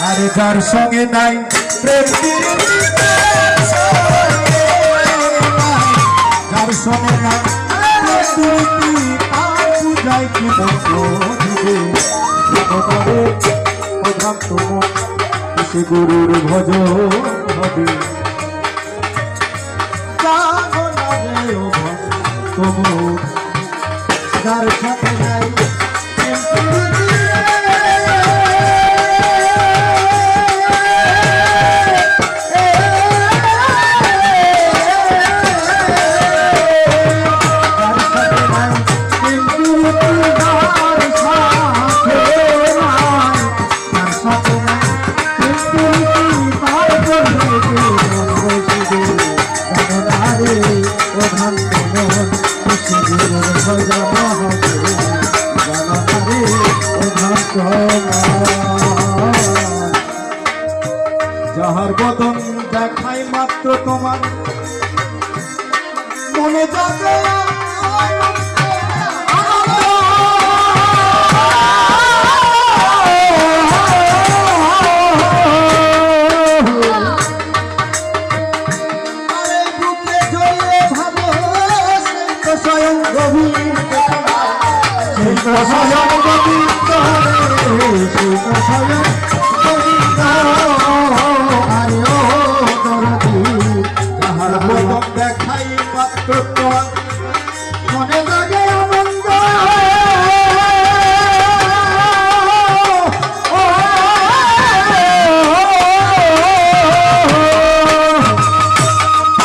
আরে যার সঙ্গে নাই প্রেম প্রীতি, যার সঙ্গে নাই প্রেম প্রীতি, তার পূজায় কি মন্ত্র দিবে? প্রধান তোমার সে গুরুর ভজন হবে। জানো না রে ও ভক্ত, যার সাথে নাই প্রেম প্রীতি, যাহার বদন দেখাই মাত্র তোমার মনে যাবে স্বয়ং গোবিন্দ, স্বয়ং গোবিন্দ, স্বয়ং গোবিন্দ। আরে ও দরদি, যাহার বদন দেখাই মাত্র তোমার মনে জাগে আনন্দ।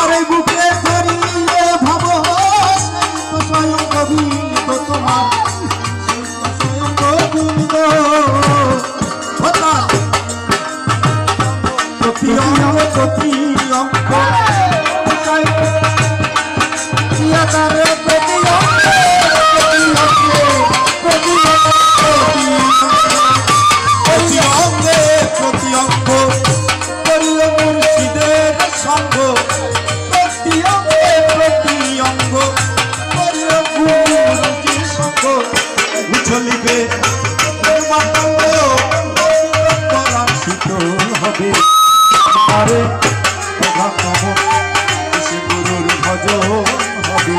আরে বুকে ধরিয়ে ভাবো স্বয়ং গোবিন্দ তোমার, স্বয়ং গোবিন্দ। প্রতি অঙ্গ প্রতি অঙ্গ প্রতি অঙ্গ করিল মুর্শিদের সঙ্গ, প্রতি অঙ্গে প্রতি অঙ্গ করিল গুরুজির সঙ্গ। উছলিবে শীতল হবে, আরে সে গুরুর ভজন হবে।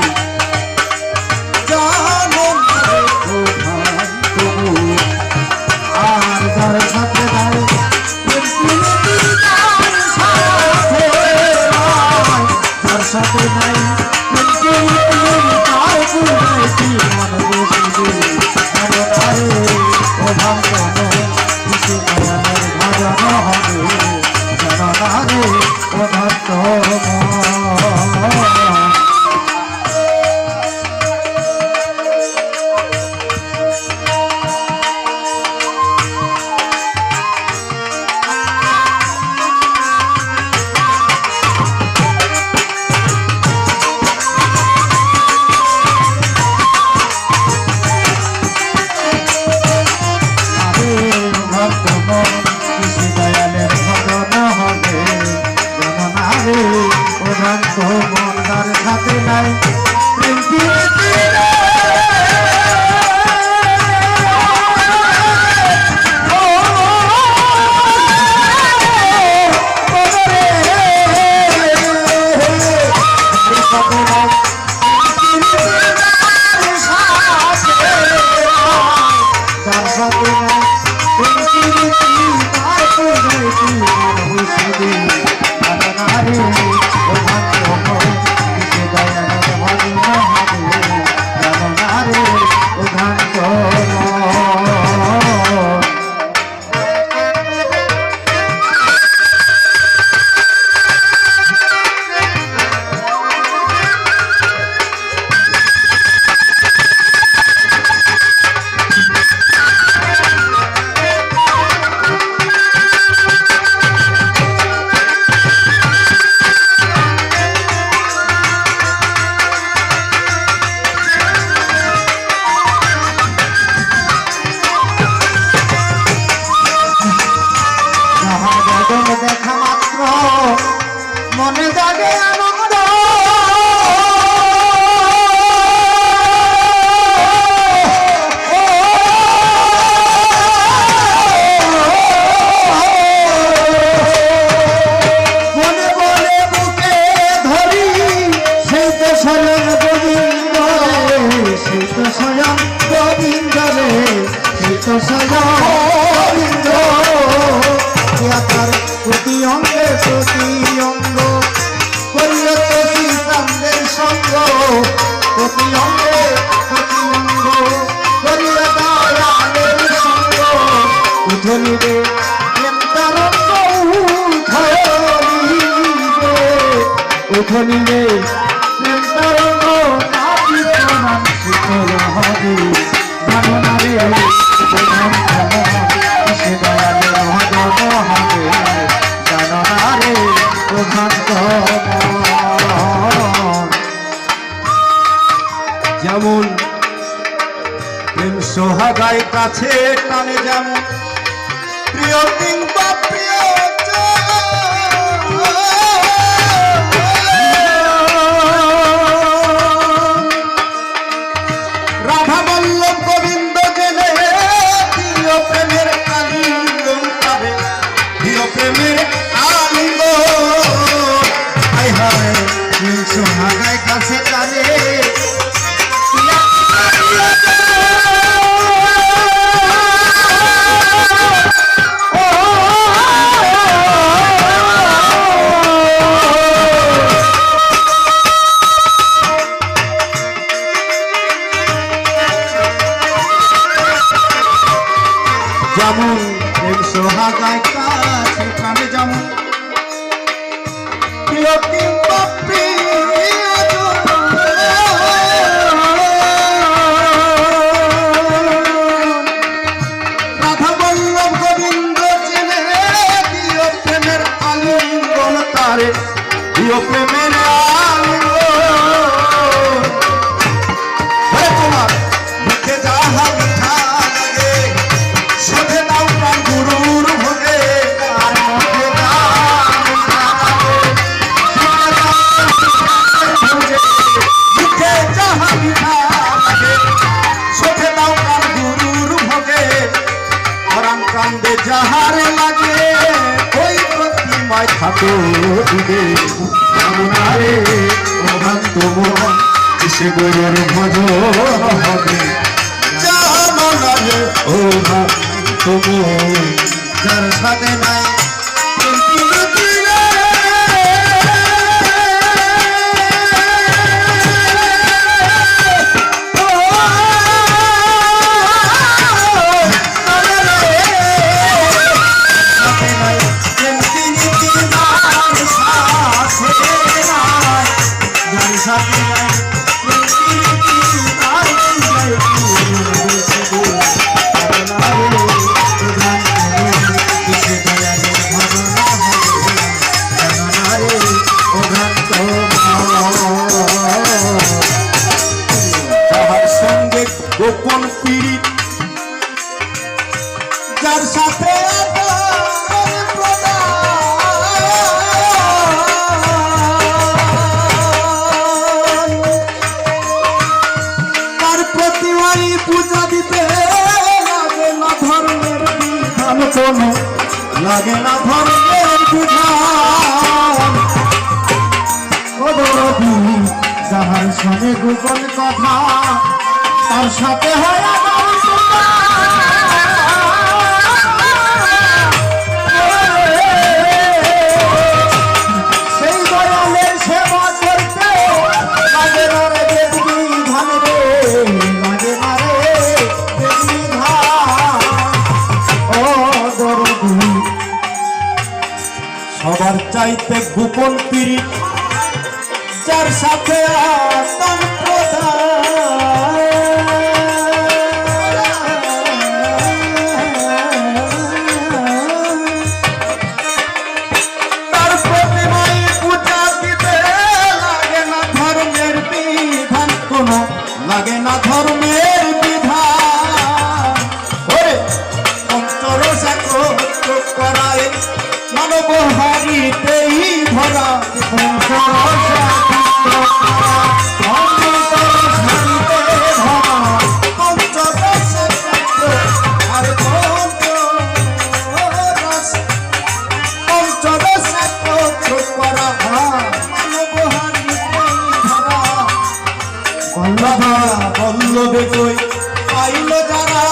স্বয়ং গোবিন্দ রে সেই তো স্বয়ং গোবিন্দ তার প্রতি অঙ্গে প্রতি অঙ্গ করিল তো শ্রীকান্তের সঙ্গ প্রতি অঙ্গে প্রতি অঙ্গ করিল দয়ালের সঙ্গ উঠলিবে উঠলিবে যেমন প্রেম সোহাগায় কাছে টানে যেমন প্রিয় কিংবা প্রিয় রাধা বল্লভ গোবিন্দ জেনে প্রিয় প্রেমের আলিঙ্গন পাবে প্রিয় প্রেমের আলিঙ্গন হায় হায় প্রেম সোহাগায় কাছে টানে যেমন প্রেম সোহাগায় কাছে টানে যেমন প্রিয় কিংবা রাধা বল্লভ গোবিন্দ চেনে প্রিয় প্রেমের আলিঙ্গন তারে প্রিয় প্রেমের আলিঙ্গন তোমার মুখে যাহা মিঠা লাগে সোধে নাও প্রাণ গুরুর ভোগে আর মুখে মুখে যাহা মিঠা লাগে সোধে নাও প্রাণ গুরুর ভোগে পরাণ কান্দে যাহারে লাগে ওই প্রতিমায় থাকো দিবে কামনারে প্রভান্ত মন কিসে গুরুর ভজন হবে জানালে ও তুমি যার সাথে নাই গোপন পীড়িত যার সাথে তার প্রতিমাই পূজা দিতে লাগে না ধর্মের বিধান কোনো লাগে না ধর্মের বিধান যাহার সঙ্গে গোপন কথা তার সাথে হয় সেই দয়ালের সেবা করতে লাগে না রে বিধান রে লাগে না রে বিধান ও দরদি সবার চাইতে গোপন পীড়িত যার সাথে আতন তার প্রতিমাই পূজা দিতে লাগে না ধর্মের বিধান কোনো লাগে না ধর্মের বিধান ওরে অন্তরসা করায় মানব হারিতেই ধরা পল্লভা পল্লবে কই পাইল যারা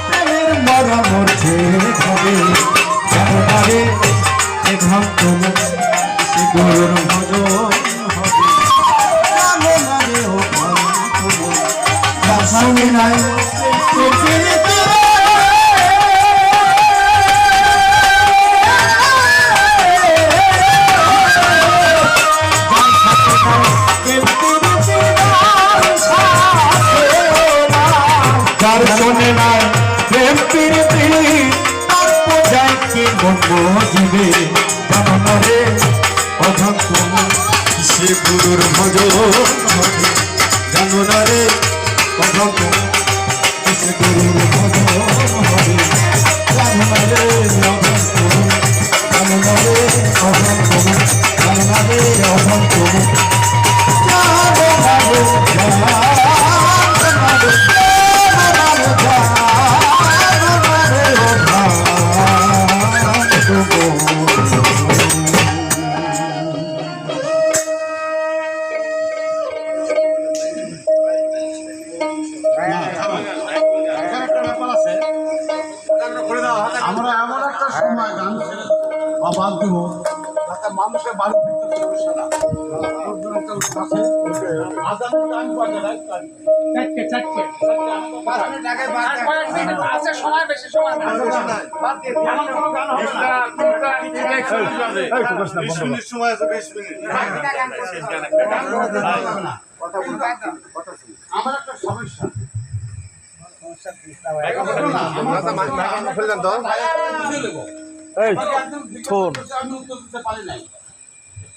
প্রেমের মরা মরছে ঘরে যেন পারে এ ভক্ত সে গুরুর ভজন হবে জানো না রে ও ভক্ত যার সঙ্গে নাই পৃথিবীতে যার শোনে নাই প্রেম প্রীতি তার বোঝায় কি বলবো জীবে জানো না রে অভক্ত সে গুরুর ভজন হবে জানো না রে অভক্ত সে গুরুর ভজন হবে জানো না রে অভক্ত জানো না রে অভক্ত জানো না রে অভক্ত জানো না রে আমরা এমন একটা সময় গান বাদ দেব যাতে মানুষের বাড়ি ফিরতে সমস্যা না গান আছে সময় বেশি সময় সময় আছে 20 মিনিট আমার একটা সমস্যা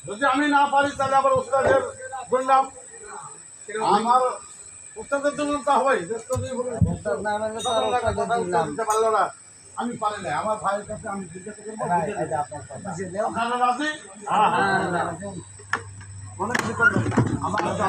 যদি আমি না পারি তাহলে আবার উস্তাদের বললাম আমার উস্তাদের জন্য তো হবেই পারলো না আমি পারি না আমার ভাইয়ের কাছে আমি জিজ্ঞাসা করবো রাজি অনেক